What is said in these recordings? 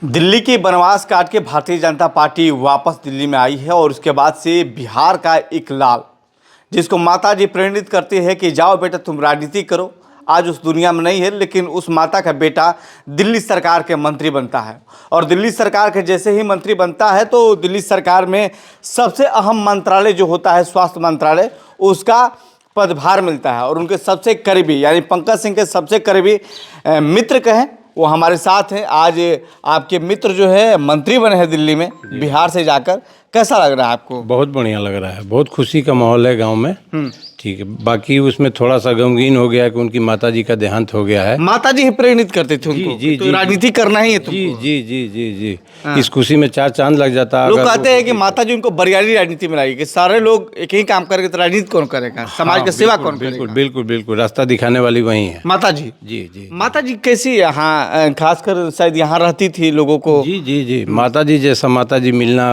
दिल्ली की बनवास काट के भारतीय जनता पार्टी वापस दिल्ली में आई है और उसके बाद से बिहार का एक लाल जिसको माता जी प्रेरित करती है कि जाओ बेटा तुम राजनीति करो, आज उस दुनिया में नहीं है, लेकिन उस माता का बेटा दिल्ली सरकार के मंत्री बनता है। और दिल्ली सरकार के जैसे ही मंत्री बनता है तो दिल्ली सरकार में सबसे अहम मंत्रालय जो होता है स्वास्थ्य मंत्रालय, उसका पदभार मिलता है। और उनके सबसे करीबी यानी पंकज सिंह के सबसे करीबी मित्र कहें वो हमारे साथ हैं। आज आपके मित्र जो है मंत्री बने हैं दिल्ली में बिहार से जाकर, कैसा लग रहा है आपको? बहुत बढ़िया लग रहा है, बहुत खुशी का माहौल है गांव में। ठीक है, बाकी उसमें थोड़ा सा गमगीन हो गया है कि उनकी माताजी का देहांत हो गया है। माताजी ही प्रेरित करते थे उनको जी, तो राजनीति करना ही है तुमको। जी जी जी जी जी इस खुशी में चार चांद लग जाता है। लोग कहते हैं कि माताजी उनको बरियारी राजनीति में लाएगी कि सारे लोग एक ही काम करेंगे तो राजनीति कौन करेगा, समाज का सेवा कौन करेगा? बिल्कुल बिल्कुल बिल्कुल, रास्ता दिखाने वाली वही है माताजी। जी जी। माताजी कैसी यहाँ खासकर शायद यहाँ रहती थी लोगों को? जी जी जी, माताजी जैसा माताजी मिलना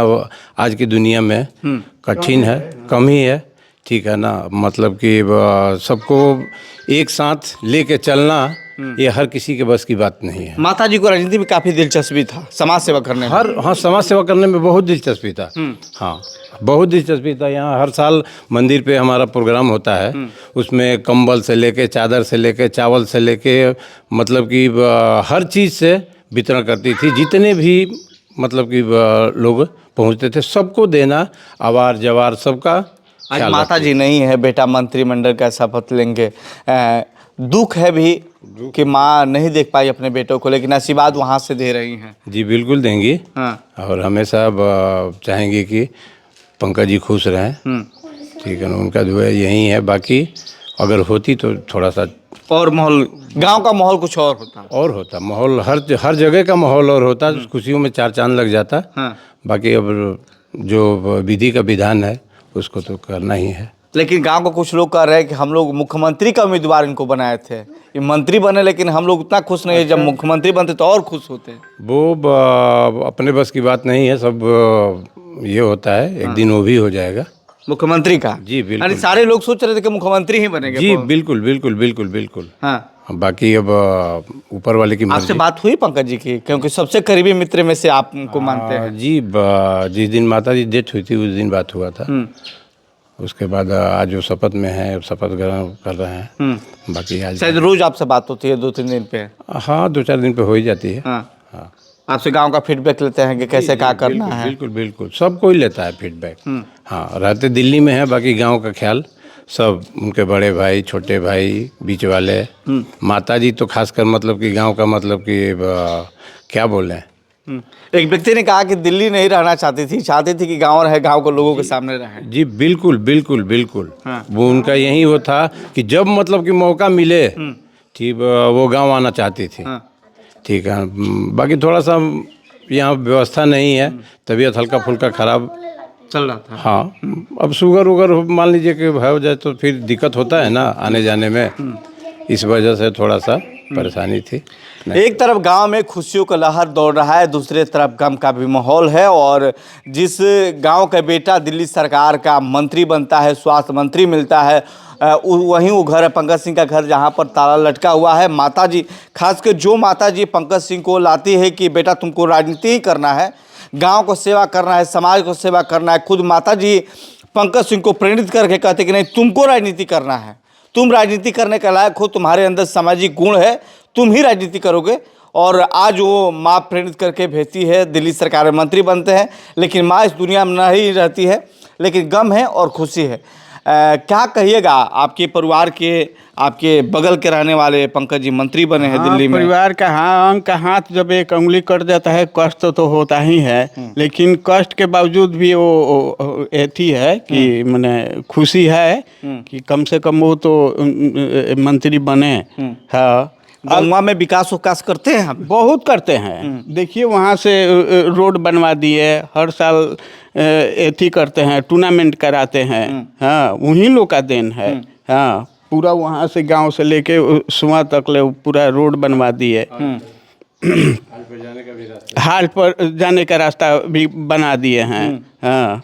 आज की दुनिया में कठिन है, कम ही है। ठीक है ना, मतलब कि सबको एक साथ लेके चलना ये हर किसी के बस की बात नहीं है। माताजी को राजनीति में काफी दिलचस्पी था, समाज सेवा करने में। हाँ, समाज सेवा करने में बहुत दिलचस्पी था। हाँ, बहुत दिलचस्पी था। यहाँ हर साल मंदिर पे हमारा प्रोग्राम होता है, उसमें कंबल से लेके, चादर से लेके, चावल से लेके, मतलब कि हर चीज़ से वितरण करती थी। जितने भी मतलब कि लोग पहुँचते थे सबको देना, आवार जवार सबका। आज माता जी नहीं है, बेटा मंत्रिमंडल का शपथ लेंगे। दुख है भी कि माँ नहीं देख पाई अपने बेटों को, लेकिन आशीर्वाद वहाँ से दे रही हैं। जी बिल्कुल देंगी। हाँ। और हमेशा चाहेंगे कि पंकज जी खुश रहें। ठीक है ना, उनका दुआ यही है। बाकी अगर होती तो थोड़ा सा और माहौल, गांव का माहौल कुछ और होता माहौल हर जगह का माहौल और होता, खुशियों में चार चांद लग जाता। हाँ। बाकी अब जो विधि का विधान है उसको तो करना ही है। लेकिन गांव को कुछ लोग कह रहे हैं कि हम लोग मुख्यमंत्री का उम्मीदवार इनको बनाए थे, ये मंत्री बने, लेकिन हम लोग उतना खुश नहीं है। जब मुख्यमंत्री बनते तो और खुश होते। वो अपने बस की बात नहीं है, सब ये होता है, एक दिन वो भी हो जाएगा मुख्यमंत्री का। जी बिल्कुल। सारे लोग सोच रहे थे कि मुख्यमंत्री ही बनेंगे। जी बिल्कुल बिल्कुल बिल्कुल बिल्कुल। हाँ। बाकी अब ऊपर वाले की आपसे बात हुई पंकज जी की, क्योंकि सबसे करीबी मित्र में से आप उनको मानते हैं? जी, जिस दिन माता जी डेथ हुई थी उस दिन बात हुआ था। उसके बाद आज वो शपथ में है, शपथ ग्रहण कर रहे हैं। बाकी आज शायद रोज आपसे बात होती है 2-3 दिन पे? हाँ, 2-4 दिन पे हो ही जाती है। हाँ। हाँ, आपसे गांव का फीडबैक लेते हैं कि कैसे क्या करना है? बिल्कुल बिल्कुल, सब कोई लेता है फीडबैक। हाँ, रहते दिल्ली में है, बाकी गांव का ख्याल सब उनके बड़े भाई, छोटे भाई, बीच वाले, माता जी तो खासकर, मतलब कि गांव का, मतलब कि क्या बोलें। एक व्यक्ति ने कहा कि दिल्ली नहीं रहना चाहती थी कि गांव रहे, गांव को लोगों के सामने रहे। जी बिल्कुल बिल्कुल बिल्कुल। हाँ। वो उनका यही वो था कि जब मतलब कि मौका मिले ठीक वो गांव आना चाहती थी। हाँ। ठीक है, बाकी थोड़ा सा यहाँ व्यवस्था नहीं है, तबीयत हल्का फुल्का खराब चल रहा था। हाँ, अब शुगर वुगर मान लीजिए कि हो जाए तो फिर दिक्कत होता है ना आने जाने में, इस वजह से थोड़ा सा परेशानी थी। एक तरफ गांव में खुशियों का लहर दौड़ रहा है, दूसरे तरफ गम का भी माहौल है। और जिस गांव का बेटा दिल्ली सरकार का मंत्री बनता है, स्वास्थ्य मंत्री मिलता है, वहीं वो घर है पंकज सिंह का घर, जहां पर ताला लटका हुआ है। माताजी, खासकर जो माताजी पंकज सिंह को लाती है कि बेटा तुमको राजनीति ही करना है, गांव को सेवा करना है, समाज को सेवा करना है, खुद माताजी पंकज सिंह को प्रेरित करके कहते कि नहीं तुमको राजनीति करना है, तुम राजनीति करने के लायक हो, तुम्हारे अंदर सामाजिक गुण है, तुम ही राजनीति करोगे। और आज वो माँ प्रेरित करके भेजती है, दिल्ली सरकार में मंत्री बनते हैं। लेकिन माँ इस दुनिया में नहीं रहती है, लेकिन गम है और खुशी है। क्या कहिएगा आपके परिवार के, आपके बगल के रहने वाले पंकज जी मंत्री बने हैं दिल्ली में? परिवार का अंग का हाथ जब एक उंगली कट जाता है कष्ट तो होता ही है, लेकिन कष्ट के बावजूद भी वो ऐसी है कि मैंने खुशी है कि कम से कम वो तो मंत्री बने। हाँ, गाँव में विकास करते हैं हम? बहुत करते हैं। देखिए वहाँ से रोड बनवा दिए, हर साल एथी करते हैं, टूर्नामेंट कराते हैं। हाँ, उन्हीं लोग का देन है। हाँ, पूरा वहाँ से गांव से लेके सुआ तक ले पूरा रोड बनवा दिए। हाल पर जाने का रास्ता भी बना दिए हैं। हाँ,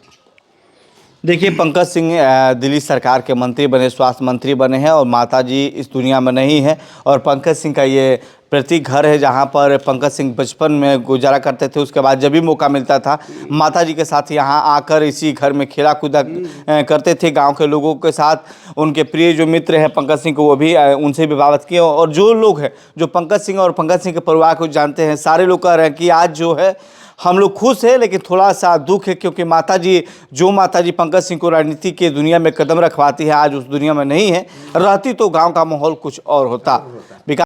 देखिए पंकज सिंह दिल्ली सरकार के मंत्री बने, स्वास्थ्य मंत्री बने हैं, और माताजी इस दुनिया में नहीं है। और पंकज सिंह का ये प्रति घर है जहां पर पंकज सिंह बचपन में गुजारा करते थे। उसके बाद जब भी मौका मिलता था माताजी के साथ यहां आकर इसी घर में खेला कूदा करते थे। गांव के लोगों के साथ उनके प्रिय जो मित्र हैं पंकज सिंह को, वो भी उनसे भी बात किए। और जो लोग हैं जो पंकज सिंह और पंकज सिंह के परिवार को जानते हैं, सारे लोग कह रहे हैं कि आज जो है हम लोग खुश हैं, लेकिन थोड़ा सा दुख है क्योंकि माताजी पंकज सिंह को राजनीति के दुनिया में कदम रखवाती है, आज उस दुनिया में नहीं है। रहती तो गांव का माहौल कुछ और होता।